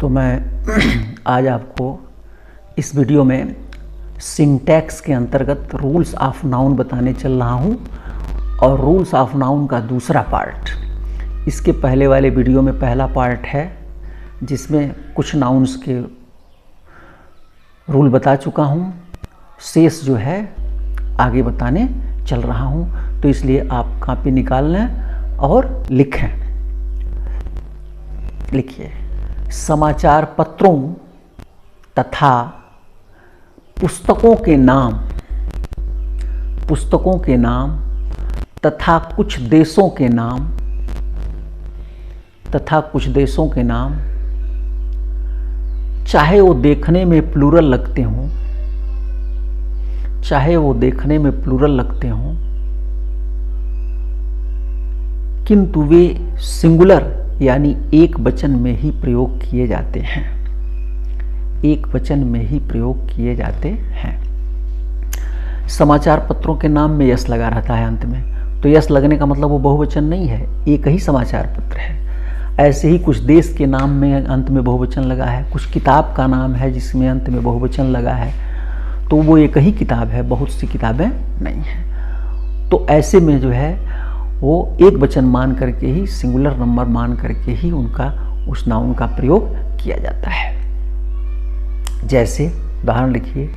तो मैं आज आपको इस वीडियो में सिंटैक्स के अंतर्गत रूल्स ऑफ नाउन बताने चल रहा हूँ और रूल्स ऑफ नाउन का दूसरा पार्ट। इसके पहले वाले वीडियो में पहला पार्ट है जिसमें कुछ नाउन्स के रूल बता चुका हूँ, शेष जो है आगे बताने चल रहा हूँ। तो इसलिए आप कॉपी निकाल लें और लिखें। लिखिए, समाचार पत्रों तथा पुस्तकों के नाम तथा कुछ देशों के नाम चाहे वो देखने में प्लूरल लगते हों किंतु वे सिंगुलर यानी एक वचन में ही प्रयोग किए जाते हैं। समाचार पत्रों के नाम में यस लगा रहता है अंत में, तो यस लगने का मतलब वो बहुवचन नहीं है, एक ही समाचार पत्र है। ऐसे ही कुछ देश के नाम में अंत में बहुवचन लगा है, कुछ किताब का नाम है जिसमें अंत में बहुवचन लगा है, तो वो एक ही किताब है, बहुत सी किताबें नहीं हैं। तो ऐसे में जो है वो एक वचन मान करके ही, सिंगुलर नंबर मान करके ही उनका उस नाउन का प्रयोग किया जाता है। जैसे उदाहरण लिखिए,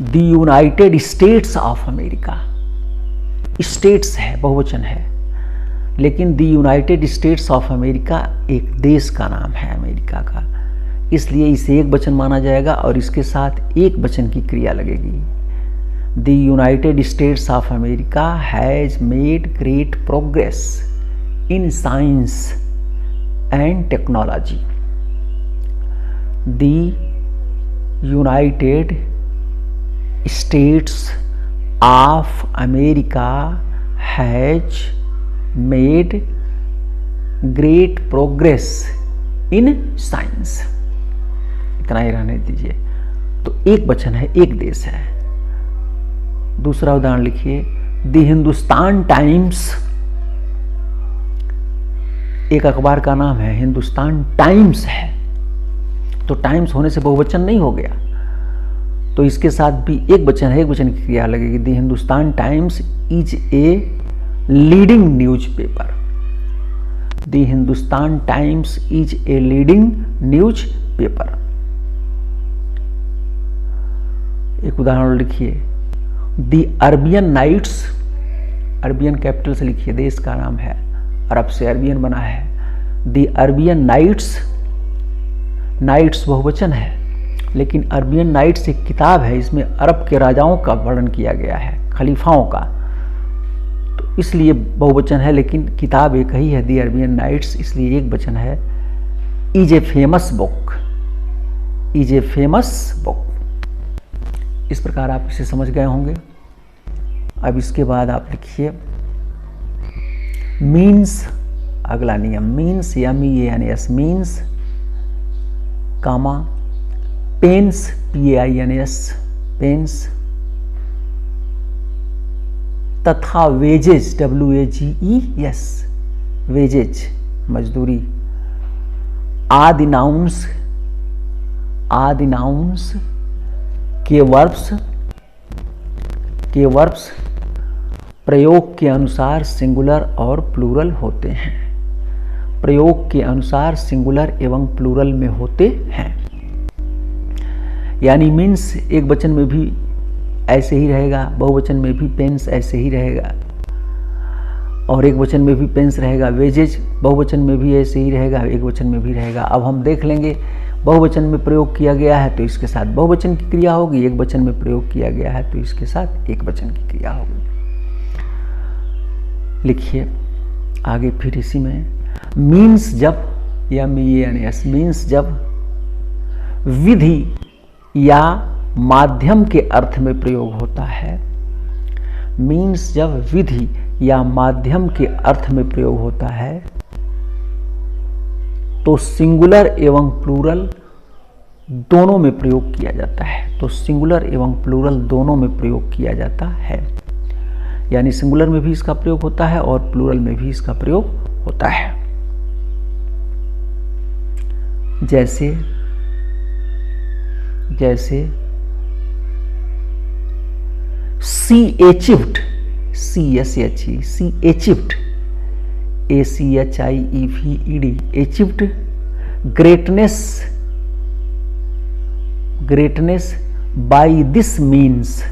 the United states of America. States है, बहुवचन है, लेकिन the United states of America एक देश का नाम है, अमेरिका का, इसलिए इसे एक वचन माना जाएगा और इसके साथ एक वचन की क्रिया लगेगी। The United States of America has made great progress in science and technology. The United States of America has made great progress in science. इतना ही रहने दीजिए। तो एक वचन है, एक देश है। दूसरा उदाहरण लिखिए, द हिंदुस्तान टाइम्स एक अखबार का नाम है, हिंदुस्तान टाइम्स है, तो टाइम्स होने से बहुवचन नहीं हो गया, तो इसके साथ भी एक वचन है, एक वचन की क्रिया लगेगी। The Hindustan times is a leading newspaper. The Hindustan times is a leading newspaper. एक उदाहरण लिखिए, दी अरबियन नाइट्स, अरबियन कैपिटल से लिखिए, देश का नाम है, अरब से अरबियन बना है। दी अरबियन नाइट्स, नाइट्स बहुवचन है, लेकिन अरबियन नाइट्स एक किताब है, इसमें अरब के राजाओं का वर्णन किया गया है, खलीफाओं का, तो इसलिए बहुवचन है, लेकिन किताब एक ही है, दी अरबियन नाइट्स, इसलिए एक वचन है। Is a famous book, is a famous book. इस प्रकार आप इसे समझ गए होंगे। अब इसके बाद आप लिखिए मीन्स, अगला नियम, मीन्स MEANS, मीन्स कामा पेन्स PAINS, पेन्स तथा वेजेज WAGES, वेजेज मजदूरी। आदि नाउन्स के वर्ब्स प्रयोग के अनुसार सिंगुलर और प्लूरल होते हैं, प्रयोग के अनुसार सिंगुलर एवं प्लूरल में होते हैं। यानी मीन्स एक वचन में भी ऐसे ही रहेगा, बहुवचन में भी पेन्स ऐसे ही रहेगा, और एक वचन में भी पेन्स रहेगा। वेजेज बहुवचन में भी ऐसे ही रहेगा, एक वचन में भी रहेगा। अब हम देख लेंगे, बहुवचन में प्रयोग किया गया है तो इसके साथ बहुवचन की क्रिया होगी, एक वचन में प्रयोग किया गया है तो इसके साथ एक वचन की क्रिया होगी। लिखिए आगे फिर इसी में, मीन्स जब MEANS, मीन्स जब विधि या माध्यम के अर्थ में प्रयोग होता है, मीन्स जब विधि या माध्यम के अर्थ में प्रयोग होता है तो सिंगुलर एवं प्लूरल दोनों में प्रयोग किया जाता है, तो सिंगुलर एवं प्लूरल दोनों में प्रयोग किया जाता है। यानी सिंगुलर में भी इसका प्रयोग होता है और प्लूरल में भी इसका प्रयोग होता है। जैसे she achieved, CSHE, she achieved, ACHIEVED, achieved, greatness by this means,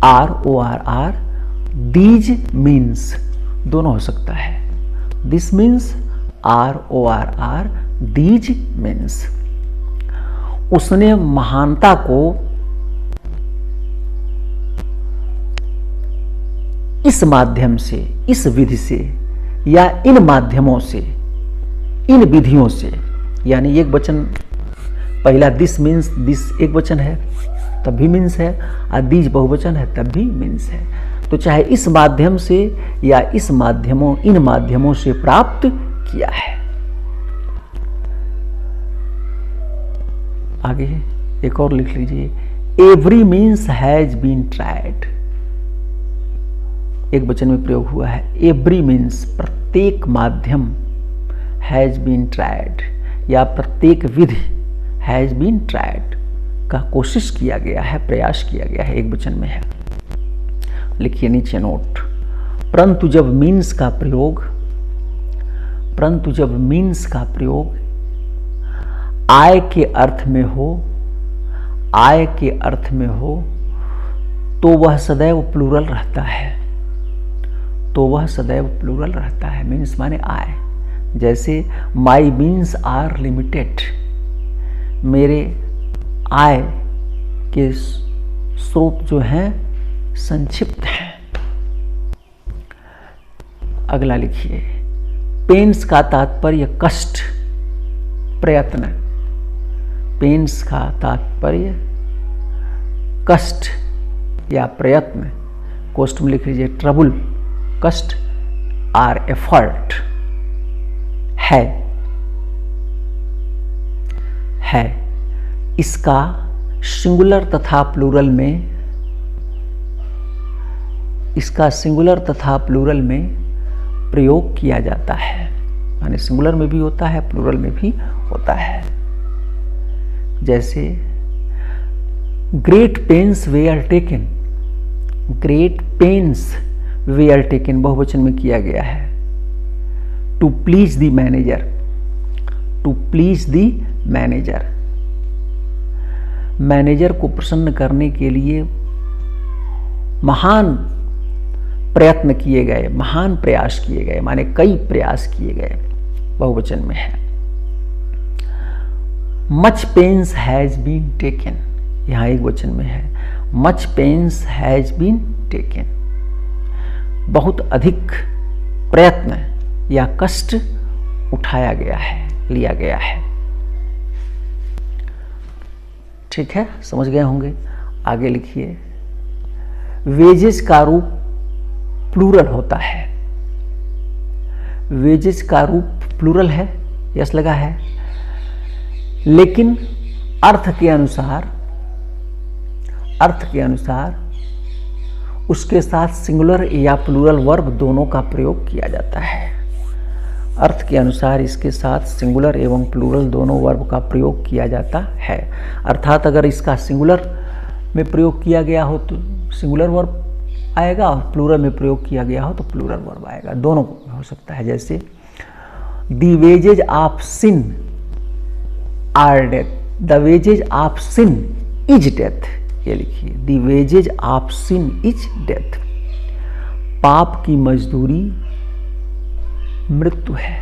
RORR, these means, दोनों हो सकता है, this means, RORR, these means. उसने महानता को इस माध्यम से, इस विधि से, या इन माध्यमों से, इन विधियों से, यानी एक वचन, पहला दिस मीन्स, दिस एक वचन है तब भी मीन्स है, और दीज बहुवचन है तब भी मीन्स है। तो चाहे इस माध्यम से या इस माध्यमों, इन माध्यमों से प्राप्त किया है। आगे एक और लिख लीजिए, every means has been tried, एक वचन में प्रयोग हुआ है। एवरी मीन्स, प्रत्येक माध्यम, हैज बीन ट्राइड, या प्रत्येक विधि, हैज बीन ट्राइड, का कोशिश किया गया है, प्रयास किया गया है, एक वचन में है। लिखिए नीचे नोट, परंतु जब मीन्स का प्रयोग आय के अर्थ में हो, तो वह सदैव प्लूरल रहता है, मीन्स माने आय। जैसे माई मीन्स आर लिमिटेड, मेरे आय के स्रोत जो हैं संक्षिप्त हैं। अगला लिखिए, पेन्स का तात्पर्य कष्ट, प्रयत्न, पेन्स का तात्पर्य कष्ट या प्रयत्न, कोष्ठ में लिख लीजिए ट्रबल, कष्ट, आर एफर्ट, है। इसका सिंगुलर तथा प्लूरल में प्रयोग किया जाता है, यानी सिंगुलर में भी होता है, प्लूरल में भी होता है। जैसे ग्रेट पेन्स वेयर टेकन, बहुवचन में किया गया है। To please the manager, manager को प्रसन्न करने के लिए महान प्रयत्न किए गए, महान प्रयास किए गए, माने कई प्रयास किए गए, बहुवचन में है। Much pains has been taken, यहां एक वचन में है, much pains has been taken, बहुत अधिक प्रयत्न या कष्ट उठाया गया है, लिया गया है। ठीक है, समझ गए होंगे। आगे लिखिए, वेजेस का रूप प्लूरल होता है, वेजेस का रूप प्लूरल है, यस लगा है, लेकिन अर्थ के अनुसार उसके साथ सिंगुलर या प्लूरल वर्ब दोनों का प्रयोग किया जाता है। अर्थ के अनुसार इसके साथ सिंगुलर एवं प्लूरल दोनों वर्ब का प्रयोग किया जाता है। अर्थात अगर इसका सिंगुलर में प्रयोग किया गया हो तो सिंगुलर वर्ब आएगा, और प्लूरल में प्रयोग किया गया हो तो प्लूरल वर्ब आएगा, दोनों हो सकता है। जैसे the wages of sin are death, the wages of sin is death, ये लिखिए, the wages of sin is death, पाप की मजदूरी मृत्यु है,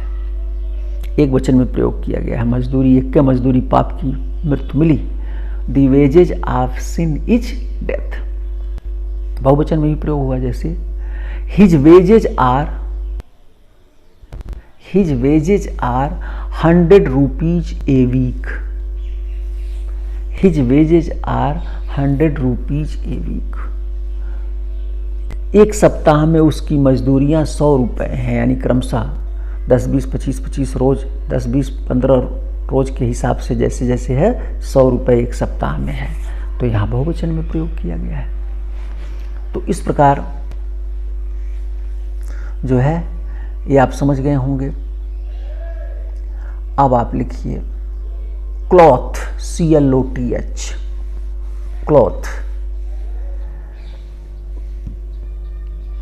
एक वचन में प्रयोग किया गया है। मजदूरी, एक मजदूरी पाप की मृत्यु मिली, the wages of sin is death, बहुवचन में भी प्रयोग हुआ। जैसे his wages are 100 rupees a week, his wages are 100 rupees a week, एक सप्ताह में उसकी मजदूरियां 100 रुपए हैं, यानी क्रमशः 10, 20, 25 रोज, 10, 20, 15 रोज के हिसाब से जैसे जैसे है 100 रुपए एक सप्ताह में है, तो यहाँ बहुवचन में प्रयोग किया गया है। तो इस प्रकार जो है ये आप समझ गए होंगे। अब आप लिखिए क्लॉथ, CLOTH, क्लॉथ।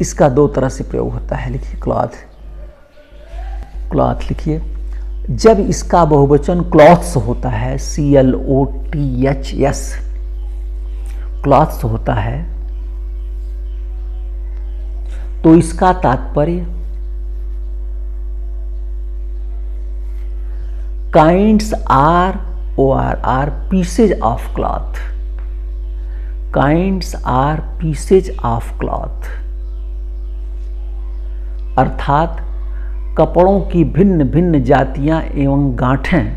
इसका दो तरह से प्रयोग होता है, लिखिए क्लॉथ, क्लॉथ लिखिए। जब इसका बहुवचन क्लॉथ्स होता है, CLOTHS, क्लॉथ्स होता है, तो इसका तात्पर्य kinds are pieces of cloth, kinds are pieces of cloth, अर्थात कपड़ों की भिन्न भिन्न जातियां एवं गांठें,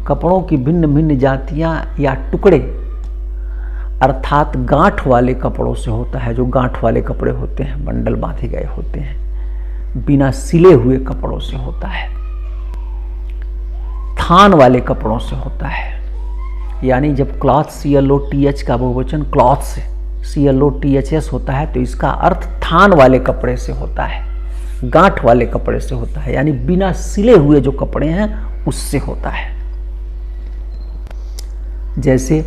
कपड़ों की भिन्न भिन्न जातियां या टुकड़े, अर्थात गांठ वाले कपड़ों से होता है। जो गांठ वाले कपड़े होते हैं, बंडल बांधे गए होते हैं, बिना सिले हुए कपड़ों से होता है। थान वाले कपड़ों से होता है। यानी जब क्लॉथ CLOTH का बहुवचन क्लॉथ्स CLOTHS होता है तो इसका अर्थ थान वाले कपड़े से होता है, गांठ वाले कपड़े से होता है, यानी बिना सिले हुए जो कपड़े हैं उससे होता है। जैसे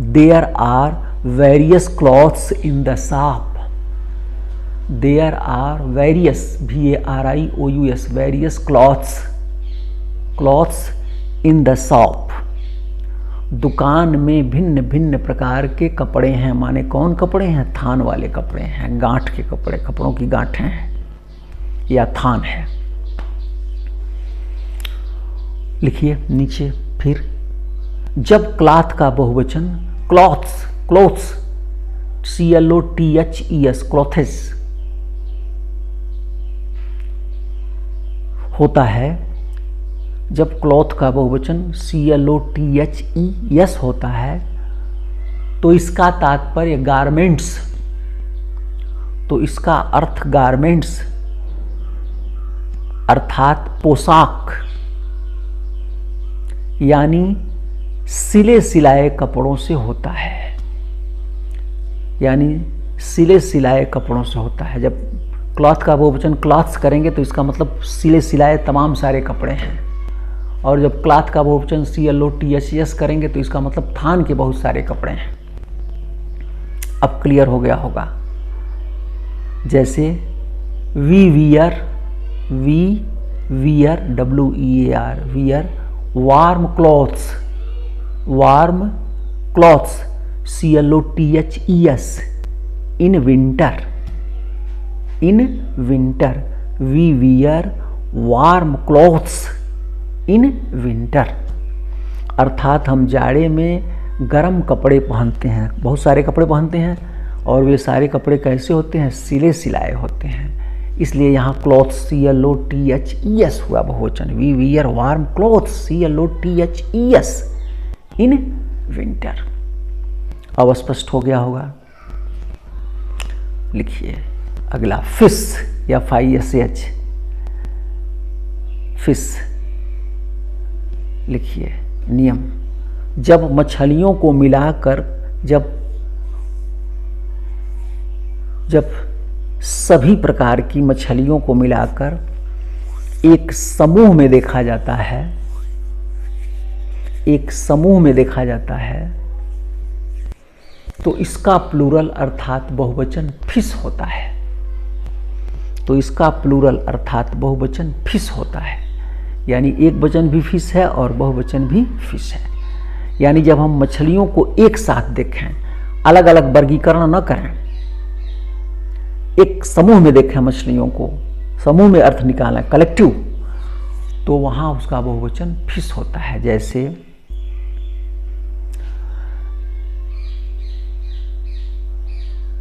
there are various clothes in the shop, there are various VARIOUS, various clothes, clothes in the shop, दुकान में भिन्न भिन्न प्रकार के कपड़े हैं। माने कौन कपड़े हैं? थान वाले कपड़े हैं, गांठ के कपड़े, कपड़ों की गांठें हैं या थान है। लिखिए नीचे फिर, जब क्लॉथ का बहुवचन क्लॉथ्स, क्लोथ्स, CLOTHES, क्लोथेस होता है, जब क्लॉथ का बहुवचन CLOTHES होता है तो इसका तात्पर्य गारमेंट्स, तो इसका अर्थ गारमेंट्स अर्थात पोशाक, यानी सिले सिलाए कपड़ों से होता है, यानी सिले सिलाए कपड़ों से होता है। जब क्लॉथ का बहुवचन क्लॉथ्स करेंगे तो इसका मतलब सिले सिलाए तमाम सारे कपड़े हैं, और जब क्लॉथ का बहुवचन CLOTHES करेंगे तो इसका मतलब थान के बहुत सारे कपड़े हैं। अब क्लियर हो गया होगा। जैसे we wear WEAR, wear warm clothes, warm clothes CLOTHES in winter, in winter, we wear warm clothes in winter, अर्थात हम जाड़े में गर्म कपड़े पहनते हैं, बहुत सारे कपड़े पहनते हैं, और वे सारे कपड़े कैसे होते हैं? सिले सिलाए होते हैं। इसलिए यहाँ क्लॉथ्स CLOTHES हुआ बहुवचन, we wear warm clothes CLOTHES in winter. अब स्पष्ट हो गया होगा। लिखिए अगला, फिश या FISH, फिश। लिखिए नियम, जब मछलियों को मिलाकर, जब सभी प्रकार की मछलियों को मिलाकर एक समूह में देखा जाता है, एक समूह में देखा जाता है, तो इसका प्लूरल अर्थात बहुवचन फिश होता है। तो इसका प्लूरल अर्थात बहुवचन फिश होता है, यानी एक वचन भी फिश है और बहुवचन भी फिश है। यानी जब हम मछलियों को एक साथ देखें, अलग अलग वर्गीकरण न करें, एक समूह में देखें मछलियों को, समूह में अर्थ निकालें, कलेक्टिव, तो वहां उसका बहुवचन फिश होता है। जैसे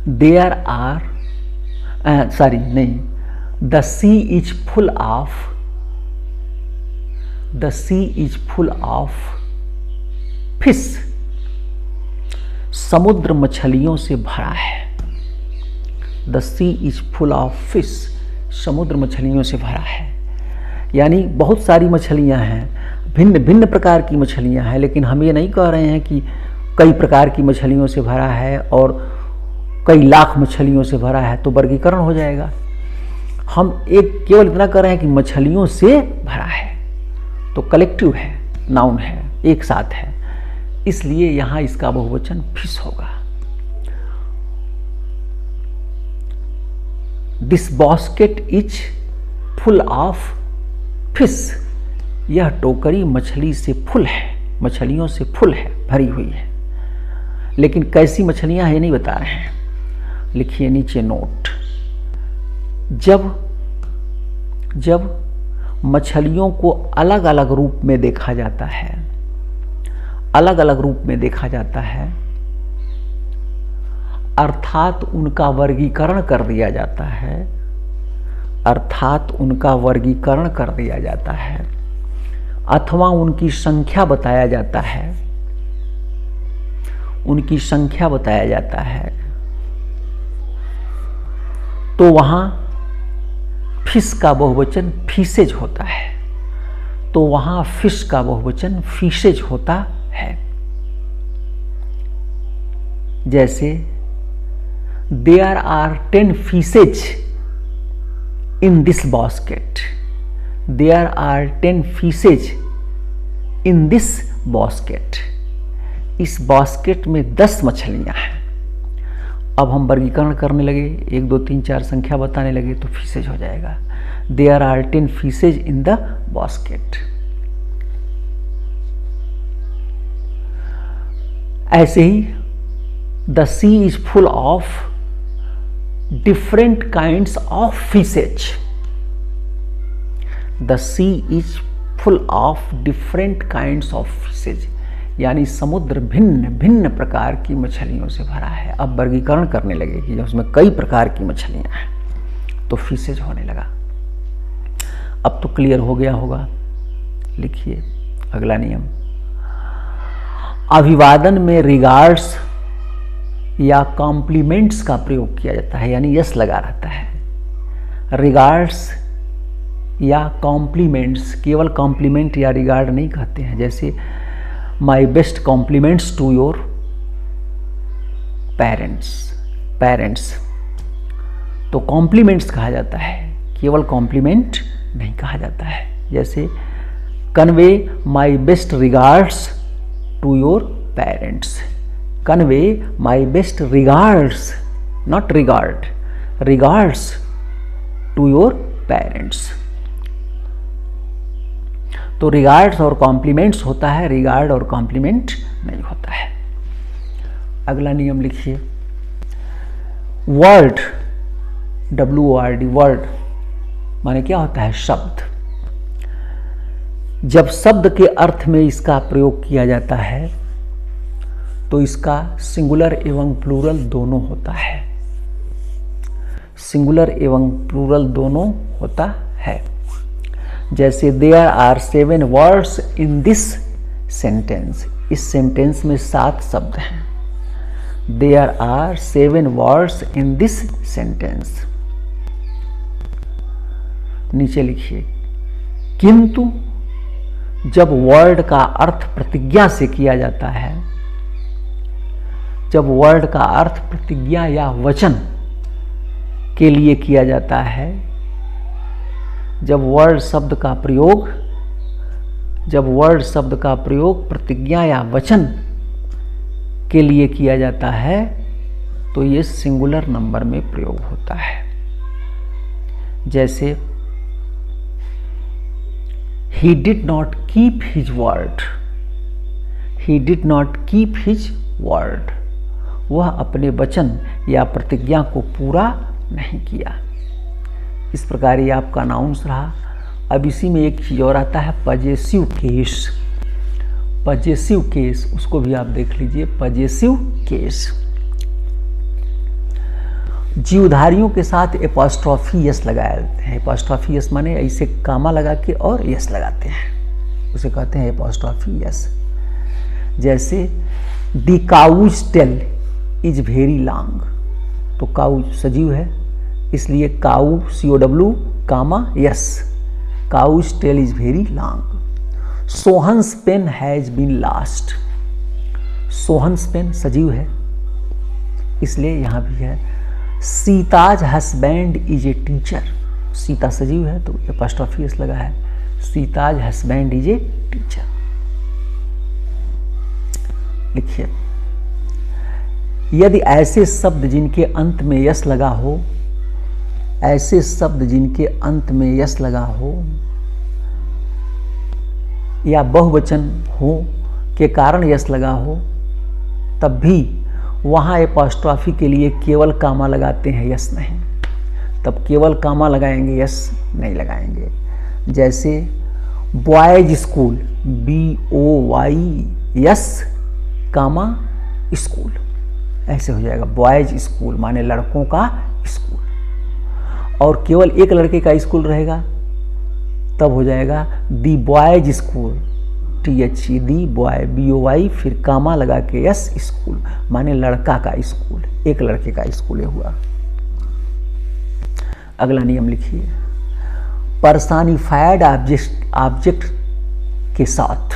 there are the sea is full of, the sea is full of fish, समुद्र मछलियों से भरा है। The sea is full of fish, समुद्र मछलियों से भरा है। यानी बहुत सारी मछलियां हैं, भिन्न भिन्न प्रकार की मछलियां हैं, लेकिन हम ये नहीं कह रहे हैं कि कई प्रकार की मछलियों से भरा है और कई लाख मछलियों से भरा है तो वर्गीकरण हो जाएगा। हम एक केवल इतना कर रहे हैं कि मछलियों से भरा है, तो कलेक्टिव है, नाउन है, एक साथ है, इसलिए यहां इसका बहुवचन फिश होगा। This basket is full of fish. यह टोकरी मछली से फुल है, मछलियों से फुल है, भरी हुई है। लेकिन कैसी मछलियां हैं नहीं बता रहे हैं। लिखिए नीचे नोट। जब मछलियों को अलग अलग रूप में देखा जाता है, अलग अलग रूप में देखा जाता है, अर्थात उनका वर्गीकरण कर दिया जाता है, अर्थात उनका वर्गीकरण कर दिया जाता है, अथवा उनकी संख्या बताया जाता है, उनकी संख्या बताया जाता है, तो वहां फिश का बहुवचन फिशेज होता है, तो वहां फिश का बहुवचन फिशेज होता है। जैसे there are 10 fishes in this basket, there are 10 fishes in this basket. इस बास्केट में 10 मछलियां हैं। अब हम वर्गीकरण करने लगे, 1 2 3 4 संख्या बताने लगे तो फिशेज हो जाएगा। There are 10 fishes in the basket. ऐसे ही the sea is full of different kinds of fishes. The sea is full of different kinds of fishes, यानी समुद्र भिन्न भिन्न प्रकार की मछलियों से भरा है। अब वर्गीकरण करने लगे कि उसमें कई प्रकार की मछलियां हैं तो फिशेज होने लगा। अब तो क्लियर हो गया होगा। लिखिए अगला नियम। अभिवादन में रिगार्ड्स या कॉम्प्लीमेंट्स का प्रयोग किया जाता है, यानी यस लगा रहता है। रिगार्ड्स या कॉम्प्लीमेंट्स, केवल कॉम्प्लीमेंट या रिगार्ड नहीं कहते हैं। जैसे my best compliments to your parents, तो कॉम्प्लीमेंट्स कहा जाता है, केवल कॉम्प्लीमेंट नहीं कहा जाता है। जैसे convey my best regards to your parents, convey my best regards, not regard, regards to your parents. तो रिगार्ड्स और कॉम्प्लीमेंट्स होता है, रिगार्ड और कॉम्प्लीमेंट नहीं होता है। अगला नियम लिखिए। वर्ड, WORD, वर्ड माने क्या होता है? शब्द। जब शब्द के अर्थ में इसका प्रयोग किया जाता है तो इसका सिंगुलर एवं प्लूरल दोनों होता है, सिंगुलर एवं प्लूरल दोनों होता है। जैसे there are 7 words in this sentence, इस सेंटेंस में 7 शब्द हैं। There are 7 words in this sentence. नीचे लिखिए। किंतु जब वर्ड का अर्थ प्रतिज्ञा से किया जाता है, जब वर्ड का अर्थ प्रतिज्ञा या वचन के लिए किया जाता है, जब वर्ड शब्द का प्रयोग, जब वर्ड शब्द का प्रयोग प्रतिज्ञा या वचन के लिए किया जाता है तो ये सिंगुलर नंबर में प्रयोग होता है। जैसे he did not keep his word, he did not keep his word, वह अपने वचन या प्रतिज्ञा को पूरा नहीं किया। इस प्रकार ये आपका नाउन्स रहा। अब इसी में एक चीज और आता है, पजेसिव केस। पजेसिव केस, उसको भी आप देख लीजिए। पजेसिव केस जीवधारियों के साथ एपॉस्ट्रॉफी यस लगाए जाते हैं। एपॉस्ट्रॉफी यस माने ऐसे कामा लगा के और यस लगाते हैं, उसे कहते हैं एपॉस्ट्रॉफी यस। जैसे the cow's tail is very long, तो काउ सजीव है इसलिए cow COW comma S, cow's tail is very long. Sohan's pen has been lost, Sohan's pen सजीव है इसलिए यहाँ भी है Sita's husband is a teacher. Sita सजीव है तो एपोस्ट्रोफी एस लगा है, Sita's husband is a teacher. लिखिए, यदि ऐसे शब्द जिनके अंत में यस लगा हो, ऐसे शब्द जिनके अंत में यस लगा हो या बहुवचन हो के कारण यस लगा हो, तब भी वहाँ एपोस्ट्रोफी के लिए केवल कामा लगाते हैं, यस नहीं। तब केवल कामा लगाएंगे, यस नहीं लगाएंगे। जैसे बॉयज स्कूल, BOYS कामा स्कूल, ऐसे हो जाएगा बॉयज स्कूल माने लड़कों का स्कूल। और केवल एक लड़के का स्कूल रहेगा तब हो जाएगा the boys school, THE the boy, BOY फिर कामा लगा के यस स्कूल माने लड़का का स्कूल, एक लड़के का स्कूल हुआ। अगला नियम लिखिए, पर्सनिफाइड ऑब्जेक्ट के साथ,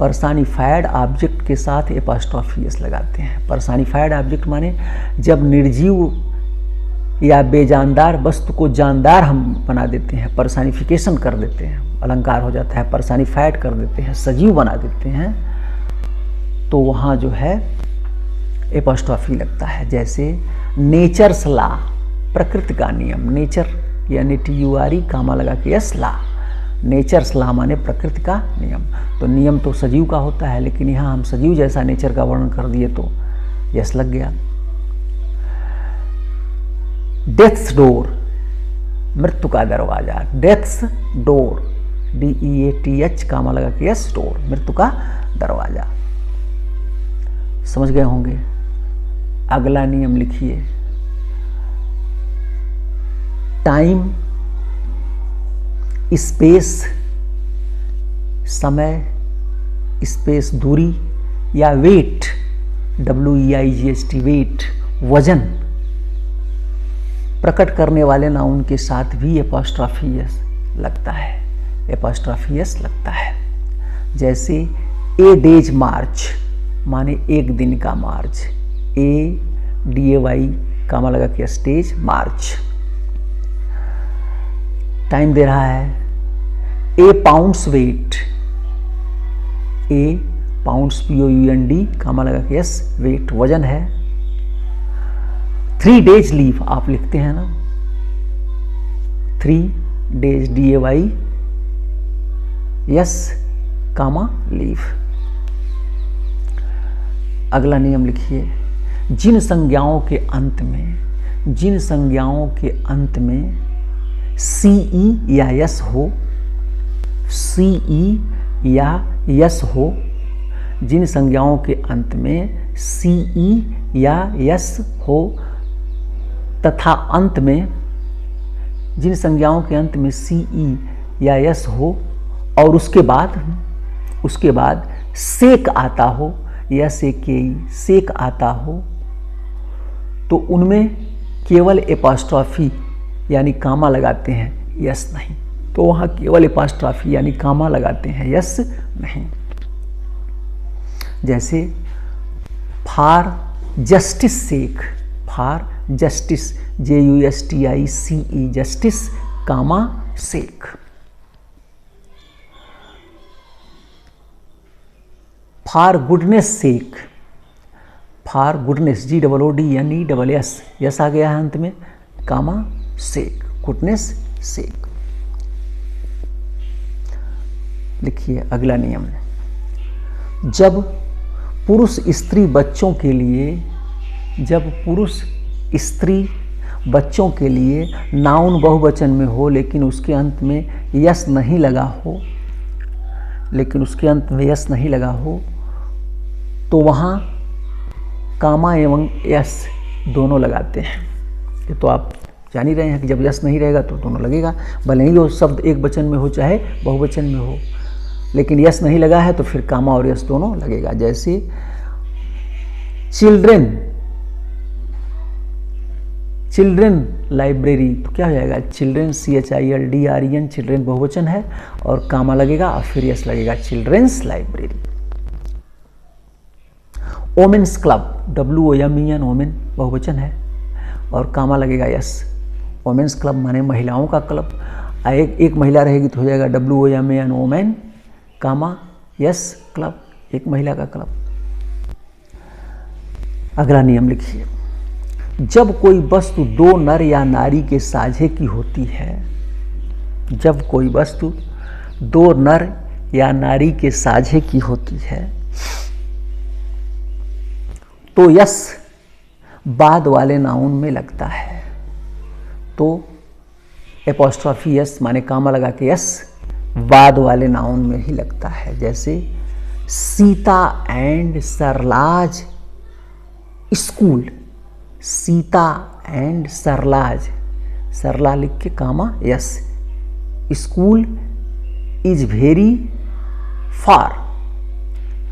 पर्सनिफाइड ऑब्जेक्ट के साथ एपोस्ट्रोफी एस लगाते हैं। पर्सनिफाइड ऑब्जेक्ट माने जब निर्जीव या बेजानदार वस्तु को जानदार हम बना देते हैं, पर्सनिफिकेशन कर देते हैं, अलंकार हो जाता है, पर्सनिफाइड कर देते हैं, सजीव बना देते हैं, तो वहाँ जो है एपोस्ट्रोफी लगता है। जैसे नेचर्स लॉ, प्रकृति का नियम, नेचर यानी TURE कामा लगा के यस लॉ, नेचर्स लॉ माने प्रकृति का नियम। तो नियम तो सजीव का होता है, लेकिन यहाँ हम सजीव जैसा नेचर का वर्णन कर दिए तो यस लग गया। डेथ्स डोर, मृत्यु का दरवाजा, डेथ्स डोर, DEATH कामा लगा के यस डोर, मृत्यु का दरवाजा। समझ गए होंगे। अगला नियम लिखिए, टाइम, स्पेस समय, स्पेस दूरी, या वेट, WEIGHT वेट वजन प्रकट करने वाले नाउन के साथ भी एपोस्ट्रोफी एस लगता है, एपोस्ट्रोफी एस लगता है। जैसे ए डेज मार्च माने एक दिन का मार्च, ADAY कामा लगा के स्टेज मार्च। टाइम दे रहा है, ए पाउंड्स वेट, ए पाउंड्स POUND कामा लगा के यस वेट वजन है। 3 days लीव आप लिखते हैं ना, 3 days DAY यस कामा लीव। अगला नियम लिखिए, जिन संज्ञाओं के अंत में, जिन संज्ञाओं के अंत में CE या यस हो, CE या यस हो, जिन संज्ञाओं के अंत में CE या यस हो तथा अंत में, जिन संज्ञाओं के अंत में CE या यस हो और उसके बाद सेक आता हो या सेक आता हो, तो उनमें केवल एपोस्ट्रोफी यानी कामा लगाते हैं, यस नहीं। तो वहाँ केवल एपोस्ट्रोफी यानी कामा लगाते हैं, यस नहीं। जैसे for justice sake, for justice JUSTICE justice comma sake. For goodness sake, for goodness GOODNESS S आ गया है अंत में, कामा सेक, गुडनेस सेक। लिखिए अगला नियम, जब पुरुष स्त्री बच्चों के लिए, जब पुरुष स्त्री बच्चों के लिए नाउन बहुवचन में हो लेकिन उसके अंत में यस नहीं लगा हो, लेकिन उसके अंत में यस नहीं लगा हो, तो वहाँ कामा एवं यस दोनों लगाते हैं। ये तो आप जान ही रहे हैं कि जब यस नहीं रहेगा तो दोनों लगेगा, भले ही वो शब्द एक वचन में हो चाहे बहुवचन में हो, लेकिन यस नहीं लगा है तो फिर कामा और यस दोनों लगेगा। जैसे चिल्ड्रेन, चिल्ड्रेन लाइब्रेरी, तो क्या हो जाएगा, चिल्ड्रेन CHILDREN, चिल्ड्रेन बहुवचन है और कामा लगेगा और फिर यस लगेगा, children's library. Women's club, WOMEN women बहुवचन है, और कामा लगेगा यस। वोमेन्स क्लब माने महिलाओं का क्लब, एक महिला रहेगी तो हो जाएगा WOMEN वोमेन कामा यस क्लब, एक महिला का क्लब। अगला नियम लिखिए, जब कोई वस्तु दो नर या नारी के साझे की होती है, जब कोई वस्तु दो नर या नारी के साझे की होती है तो यस बाद वाले नाउन में लगता है। तो एपोस्ट्रॉफी यस माने कामा लगा के यस बाद वाले नाउन में ही लगता है। जैसे Sita and Sarla's school, Sita and Sarla's, Sarla लिख के comma S, school is very far,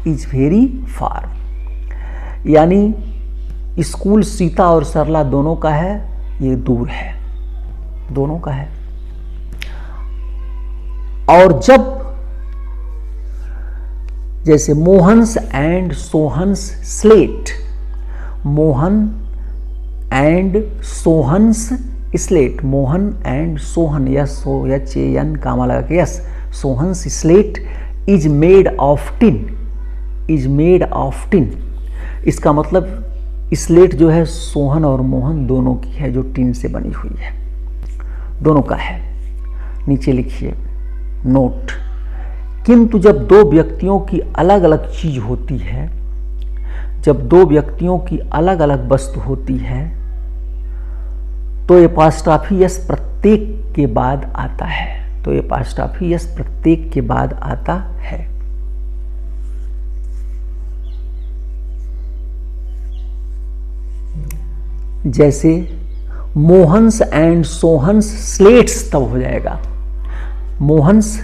is very far, यानी स्कूल सीता और सरला दोनों का है, ये दूर है, दोनों का है। और जब जैसे Mohan's and Sohan's slate, Mohan and Sohan's slate, Mohan and Sohan S SOHN comma लगा के S, Sohan's slate is made of tin, is made of tin. इसका मतलब स्लेट जो है सोहन और मोहन दोनों की है, जो टिन से बनी हुई है, दोनों का है। नीचे लिखिए नोट, किंतु जब दो व्यक्तियों की अलग अलग चीज होती है, जब दो व्यक्तियों की अलग अलग वस्तु होती है तो एपोस्ट्रॉफी यस प्रत्येक के बाद आता है, तो एपोस्ट्रॉफी यस प्रत्येक के बाद आता है। जैसे मोहन्स एंड सोहन्स स्लेट्स तब हो जाएगा, Mohan's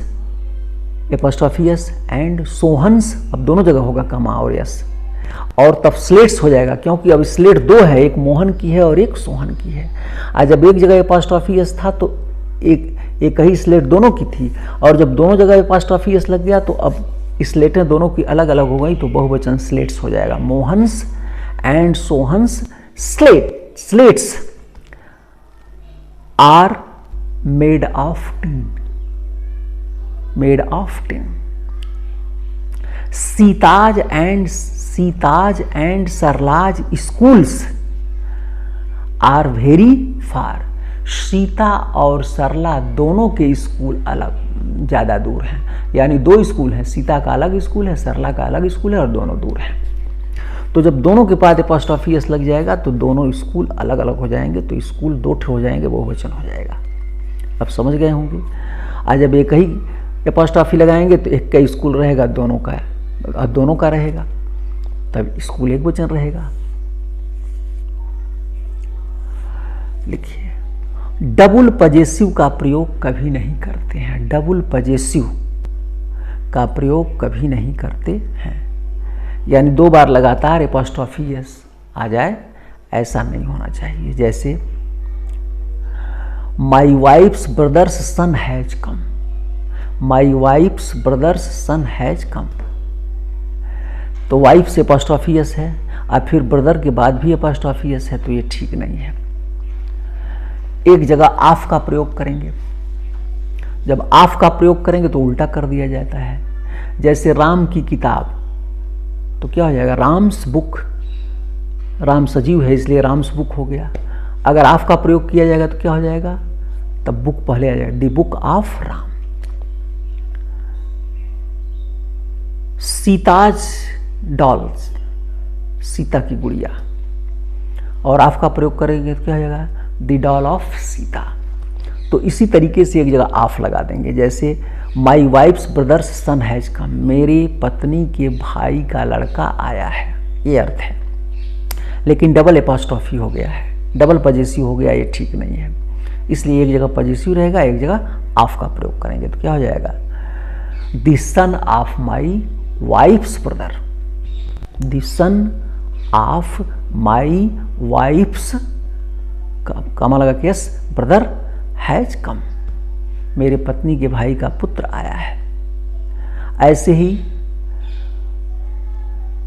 apostrophe yes and Sohan's, अब दोनों जगह होगा कामा और यस, और तब स्लेट्स हो जाएगा, क्योंकि अब स्लेट दो है, एक मोहन की है और एक सोहन की है। आज जब एक जगह एपोस्ट्रॉफी यस था तो एक ही स्लेट दोनों की थी, और जब दोनों जगह एपोस्ट्रॉफी यस लग गया तो अब स्लेटें दोनों की अलग अलग हो गई, तो बहुवचन स्लेट्स हो जाएगा। Mohan's and Sohan's slate, slates are made of tin, made of tin. Sita's and Sarla's schools are very far, Sita और सरला दोनों के स्कूल अलग ज़्यादा दूर हैं, यानी दो स्कूल हैं, सीता का अलग स्कूल है, सरला का अलग स्कूल है, और दोनों दूर हैं। तो जब दोनों के बाद एपोस्ट्रॉफी एस लग जाएगा तो दोनों स्कूल अलग अलग हो जाएंगे, तो स्कूल दो ठे हो जाएंगे, बहुवचन हो जाएगा। अब समझ गए होंगे। आज जब एक ही एपोस्ट्रॉफी लगाएंगे तो एक का स्कूल रहेगा, दोनों का, और दोनों का रहेगा, तब स्कूल एक वचन रहेगा। लिखिए, डबल पजेसिव का प्रयोग कभी नहीं करते हैं, डबल पजेसिव का प्रयोग कभी नहीं करते हैं, यानी दो बार लगातार एपोस्ट्रॉफी एस आ जाए, ऐसा नहीं होना चाहिए। जैसे my wife's brother's son has come, my wife's brother's son has come, तो वाइफ से एपोस्ट्रॉफी एस है और फिर ब्रदर के बाद भी एपोस्ट्रॉफी एस है, तो ये ठीक नहीं है। एक जगह आफ का प्रयोग करेंगे, जब आफ का प्रयोग करेंगे तो उल्टा कर दिया जाता है। जैसे राम की किताब, तो क्या हो जाएगा, राम्स बुक, राम सजीव है इसलिए राम्स बुक हो गया। अगर आफ का प्रयोग किया जाएगा तो क्या हो जाएगा, तब बुक पहले आ जाएगा, the book of Ram. Sita's dolls, Sita की गुड़िया, और आफ का प्रयोग करेंगे तो क्या हो जाएगा, द डॉल ऑफ सीता। तो इसी तरीके से एक जगह आफ लगा देंगे। जैसे my wife's brother's son has come, मेरी पत्नी के भाई का लड़का आया है, ये अर्थ है। लेकिन डबल एपोस्ट्रॉफी हो गया है, डबल पजेसिव हो गया, ये ठीक नहीं है। इसलिए एक जगह पजेसिव रहेगा, एक जगह आफ का प्रयोग करेंगे तो क्या हो जाएगा, the son of my wife's brother, the son of my wife's, comma लगा के यस, ब्रदर हैज कम, मेरे पत्नी के भाई का पुत्र आया है। ऐसे ही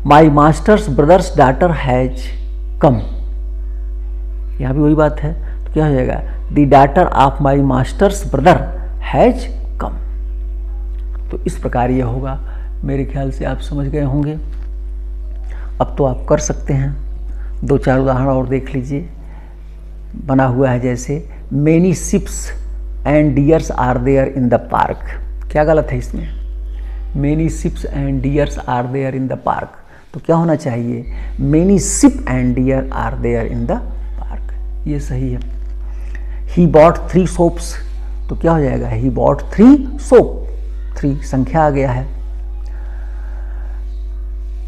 my master's brother's daughter has come, यहाँ भी वही बात है, तो क्या हो जाएगा, the daughter of my master's brother has come. तो इस प्रकार ये होगा। मेरे ख्याल से आप समझ गए होंगे। अब तो आप कर सकते हैं। 2-4 उदाहरण और देख लीजिए। बना हुआ है जैसे many sheeps and deers are there in the park. क्या गलत है इसमें? Many sheeps and deers are there in the park, तो क्या होना चाहिए, many sheep and deer are there in the park, ये सही है। ही बॉट 3 सोप्स, तो क्या हो जाएगा, ही बॉट 3 सोप, 3 संख्या आ गया है।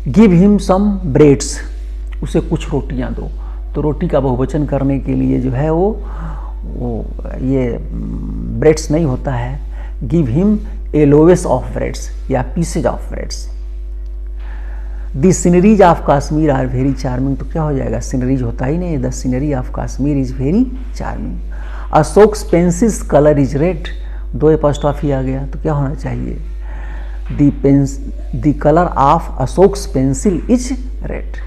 गिव हिम सम ब्रेड्स, उसे कुछ रोटियां दो, तो रोटी का बहुवचन करने के लिए जो है वो ये ब्रेड्स नहीं होता है, give him a loaves of breads या pieces of breads. The sceneries of Kashmir are very charming, तो क्या हो जाएगा, सीनरीज होता ही नहीं, the scenery of Kashmir is very charming. Ashok's pencils colour is red, 2 apostrophe आ गया, तो क्या होना चाहिए, the colour of Ashok's pencil is red.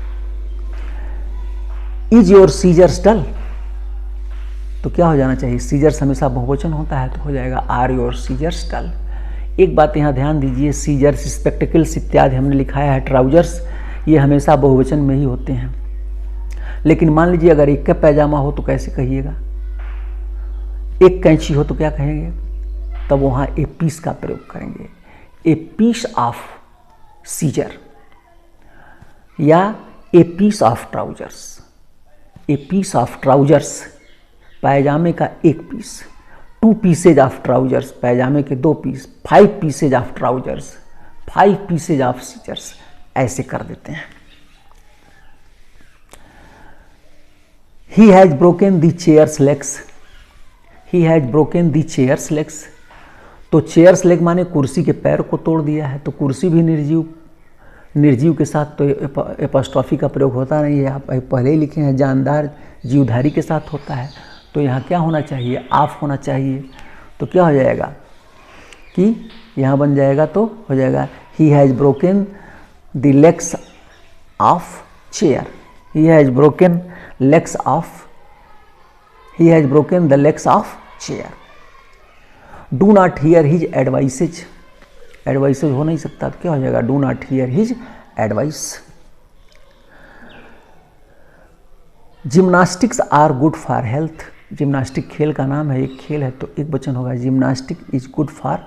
Is your scissors dull, तो क्या हो जाना चाहिए, सीजर्स हमेशा बहुवचन होता है, तो हो जाएगा आर योर सीजर्स डल। एक बात यहाँ ध्यान दीजिए, सीजर्स, स्पेक्टिकल्स इत्यादि हमने लिखाया है, ट्राउजर्स, ये हमेशा बहुवचन में ही होते हैं। लेकिन मान लीजिए अगर एक का पैजामा हो तो कैसे कहिएगा, एक कैंची हो तो क्या कहेंगे, तब वहाँ ए पीस का प्रयोग करेंगे, ए पीस ऑफ सीजर या a piece of trousers. A piece of trousers, पैजामे का एक पीस, 2 पीसेज ऑफ ट्राउजर्स, पैजामे के 2 piece, 5 pieces of trousers, 5 pieces of scissors, ऐसे कर देते हैं। He has broken the chair's legs, he has broken the chair's legs, तो चेयर्स लेग माने कुर्सी के पैर को तोड़ दिया है, तो कुर्सी भी निर्जीव, निर्जीव के साथ तो एपॉस्ट्रॉफी का प्रयोग होता नहीं है, आप पहले ही लिखे हैं, जानदार जीवधारी के साथ होता है, तो यहाँ क्या होना चाहिए, ऑफ होना चाहिए, तो क्या हो जाएगा कि यहाँ बन जाएगा, तो हो जाएगा he has broken the legs of chair, he has broken legs of, he has broken the legs of chair. Do not hear his advices, advices हो नहीं सकता, तो क्या हो जाएगा, do not hear his advice. Gymnastics are good for health, gymnastic खेल का नाम है, एक खेल है, तो एक वचन होगा, gymnastic is good for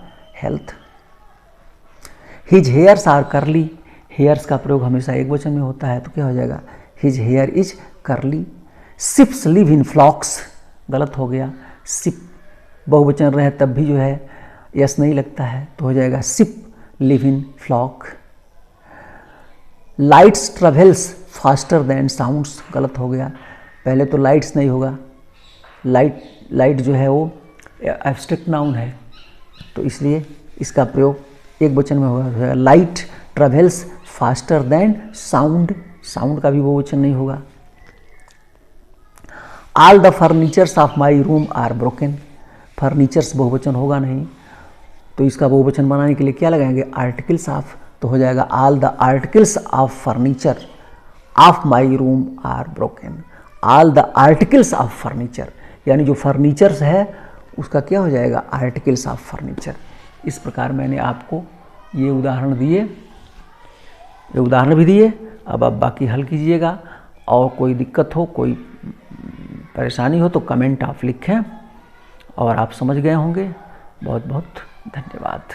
health. His hairs are curly, hairs का प्रयोग हमेशा एक वचन में होता है, तो क्या हो जाएगा, हिज हेयर इज करली। शिप्स लिव इन फ्लॉक्स, गलत हो गया, शिप बहुवचन रहे तब भी जो है यस नहीं लगता है, तो हो जाएगा sheep live in flock. Lights travels faster than sounds, गलत हो गया, पहले तो लाइट्स नहीं होगा, लाइट जो है वो एब्स्ट्रैक्ट नाउन है, तो इसलिए इसका प्रयोग एक वचन में होगा, light travels faster than sound, sound का भी बहुवचन नहीं होगा। All the furnitures of my room are broken, furnitures बहुवचन होगा नहीं, तो इसका बहुवचन बनाने के लिए क्या लगाएंगे, आर्टिकल्स ऑफ, तो हो जाएगा all the articles of furniture of my room are broken. All the articles of furniture, यानी जो फर्नीचर्स है उसका क्या हो जाएगा, आर्टिकल्स ऑफ फर्नीचर। इस प्रकार मैंने आपको ये उदाहरण दिए, ये उदाहरण भी दिए, अब आप बाकी हल कीजिएगा, और कोई दिक्कत हो, कोई परेशानी हो तो कमेंट आप लिखें, और आप समझ गए होंगे। बहुत बहुत धन्यवाद।